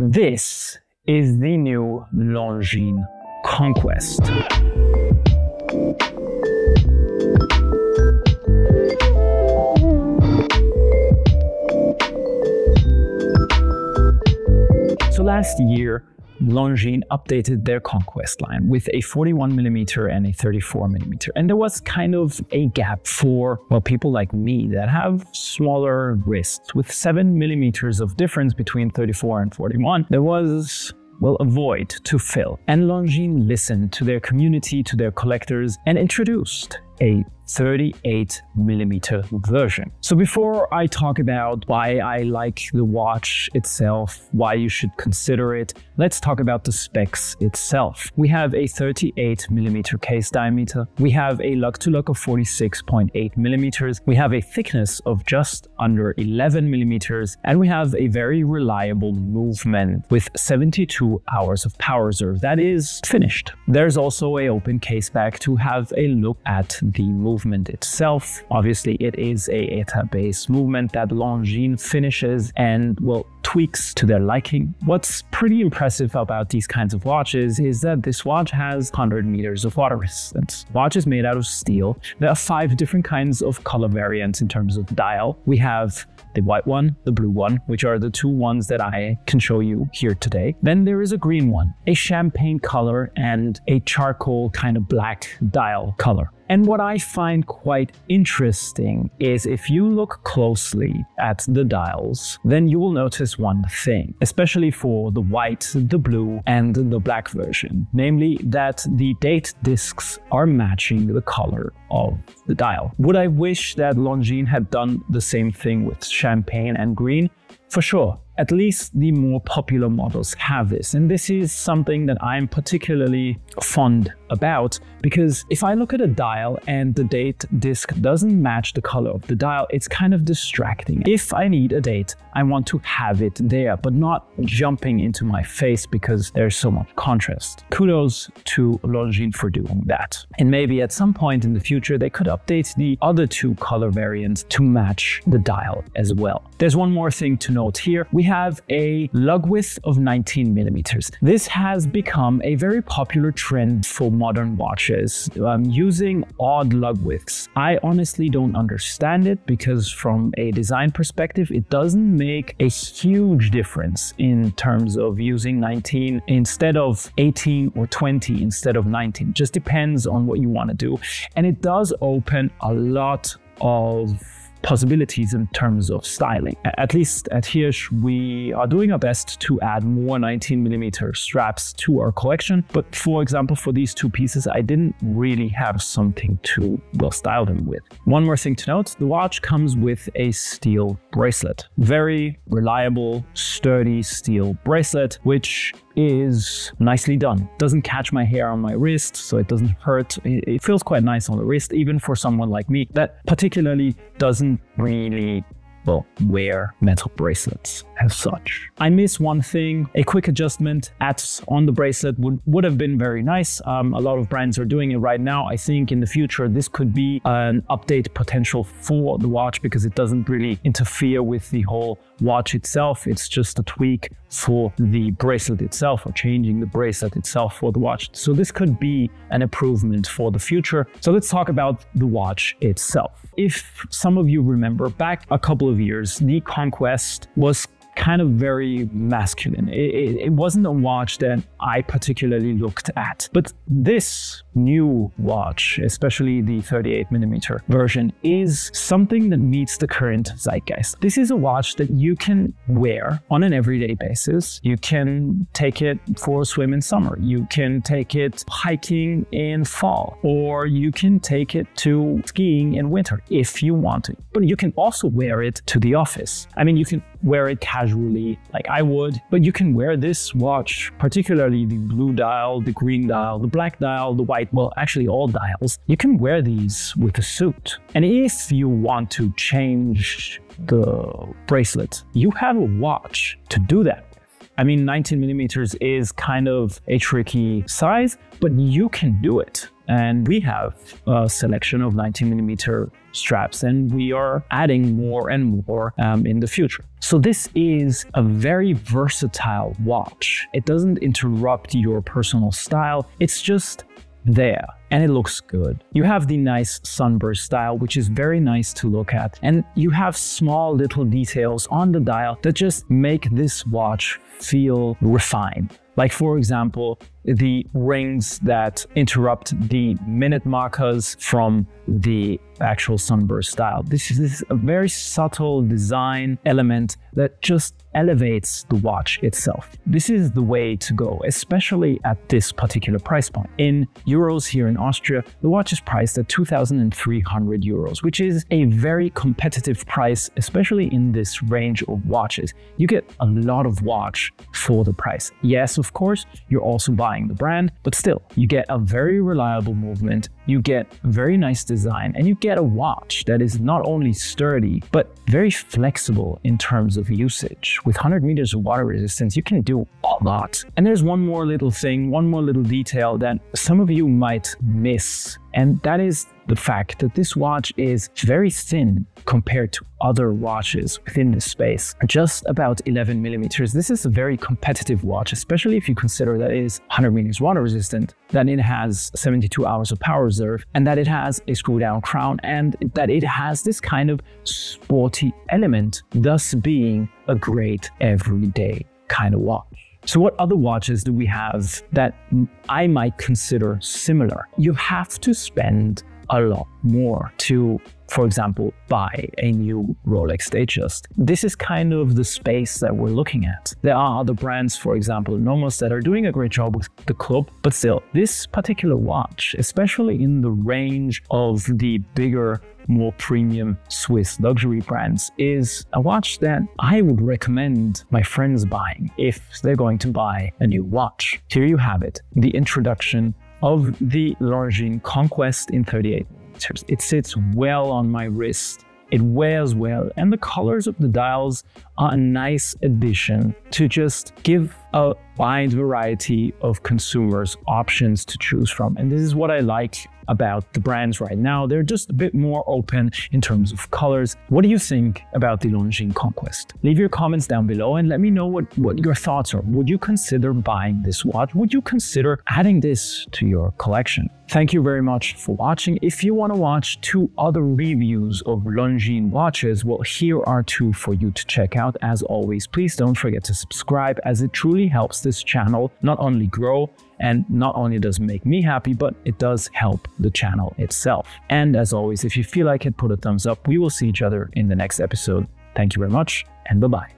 This is the new Longines Conquest. So last year, Longines updated their Conquest line with a 41mm and a 34mm. And there was kind of a gap for, well, people like me that have smaller wrists. With 7mm of difference between 34 and 41, there was, well, a void to fill. And Longines listened to their community, to their collectors, and introduced a 38mm version. So before I talk about why I like the watch itself, why you should consider it, let's talk about the specs itself. We have a 38mm case diameter. We have a lug-to-lug of 46.8mm. We have a thickness of just under 11mm. And we have a very reliable movement with 72 hours of power reserve. That is finished. There's also an open case back to have a look at the movement itself. Obviously, it is a ETA-based movement that Longines finishes and, well, tweaks to their liking. What's pretty impressive about these kinds of watches is that this watch has 100 meters of water resistance. The watch is made out of steel. There are 5 different kinds of color variants in terms of dial. We have the white one, the blue one, which are the 2 ones that I can show you here today. Then there is a green one, a champagne color, and a charcoal kind of black dial color. And what I find quite interesting is if you look closely at the dials, then you will notice one thing, especially for the white, the blue, and the black version, namely that the date discs are matching the color of the dial. Would I wish that Longines had done the same thing with champagne and green? For sure. At least the more popular models have this. And this is something that I'm particularly fond about, because if I look at a dial and the date disc doesn't match the color of the dial, it's kind of distracting. If I need a date, I want to have it there, but not jumping into my face because there's so much contrast. Kudos to Longines for doing that. And maybe at some point in the future, they could update the other 2 color variants to match the dial as well. There's one more thing to note here. We have a lug width of 19mm. This has become a very popular trend for modern watches, using odd lug widths. I honestly don't understand it, because from a design perspective, it doesn't make a huge difference in terms of using 19 instead of 18 or 20 instead of 19. It just depends on what you want to do. And it does open a lot of possibilities in terms of styling. At least at Hirsch, we are doing our best to add more 19mm straps to our collection. But for example, for these 2 pieces, I didn't really have something to, well, style them with. One more thing to note, the watch comes with a steel bracelet. Very reliable, sturdy steel bracelet, which is nicely done. Doesn't catch my hair on my wrist, so it doesn't hurt. It feels quite nice on the wrist, even for someone like me that particularly doesn't really, well, wear metal bracelets as such. I miss one thing. A quick adjustment on the bracelet would have been very nice. A lot of brands are doing it right now. I think in the future this could be an update potential for the watch, because it doesn't really interfere with the whole watch itself. It's just a tweak for the bracelet itself, or changing the bracelet itself for the watch. So this could be an improvement for the future. So let's talk about the watch itself. If some of you remember, back a couple of years, the Conquest was kind of very masculine. It wasn't a watch that I particularly looked at. But this new watch, especially the 38mm version, is something that meets the current zeitgeist. This is a watch that you can wear on an everyday basis. You can take it for a swim in summer. You can take it hiking in fall, or you can take it to skiing in winter if you want to. But you can also wear it to the office. I mean, you can wear it casually like I would, but you can wear this watch, particularly the blue dial, the green dial, the black dial, the white, well, actually all dials. You can wear these with a suit. And if you want to change the bracelet, you have a watch to do that. I mean, 19mm is kind of a tricky size, but you can do it. and we have a selection of 90mm straps, and we are adding more and more in the future. So this is a very versatile watch. It doesn't interrupt your personal style. It's just there, and it looks good. You have the nice sunburst style, which is very nice to look at, and you have small little details on the dial that just make this watch feel refined. Like, for example, the rings that interrupt the minute markers from the actual sunburst style. This is a very subtle design element that just elevates the watch itself. This is the way to go, especially at this particular price point. In euros here in Austria, the watch is priced at 2,300 euros, which is a very competitive price, especially in this range of watches. You get a lot of watch for the price. Yes, of course, you're also buying the brand, but still, you get a very reliable movement, you get very nice design, and you get a watch that is not only sturdy, but very flexible in terms of usage. With 100 meters of water resistance, you can do a lot. And there's one more little thing, one more little detail that some of you might miss, and that is the fact that this watch is very thin compared to other watches within this space. Just about 11 millimeters. This is a very competitive watch, especially if you consider that it is 100 meters water resistant, that it has 72 hours of power reserve, and that it has a screw down crown, and that it has this kind of sporty element, thus being a great everyday kind of watch. So what other watches do we have that I might consider similar? You have to spend a lot more to, for example, buy a new Rolex Datejust. This is kind of the space that we're looking at. There are other brands, for example, Nomos, that are doing a great job with the club, but still, this particular watch, especially in the range of the bigger, more premium Swiss luxury brands, is a watch that I would recommend my friends buying if they're going to buy a new watch. Here you have it, the introduction of the Longines Conquest in 38 millimeters. It sits well on my wrist, it wears well, and the colors of the dials are a nice addition to just give a wide variety of consumers options to choose from. And this is what I like about the brands right now. They're just a bit more open in terms of colors. What do you think about the Longines Conquest? Leave your comments down below and let me know what your thoughts are. Would you consider buying this watch? Would you consider adding this to your collection? Thank you very much for watching. If you want to watch 2 other reviews of Longines watches, well, here are 2 for you to check out. As always, please don't forget to subscribe, as it truly helps this channel not only grow, and not only does it make me happy, but it does help the channel itself. And as always, if you feel like it, put a thumbs up. We will see each other in the next episode. Thank you very much, and bye-bye.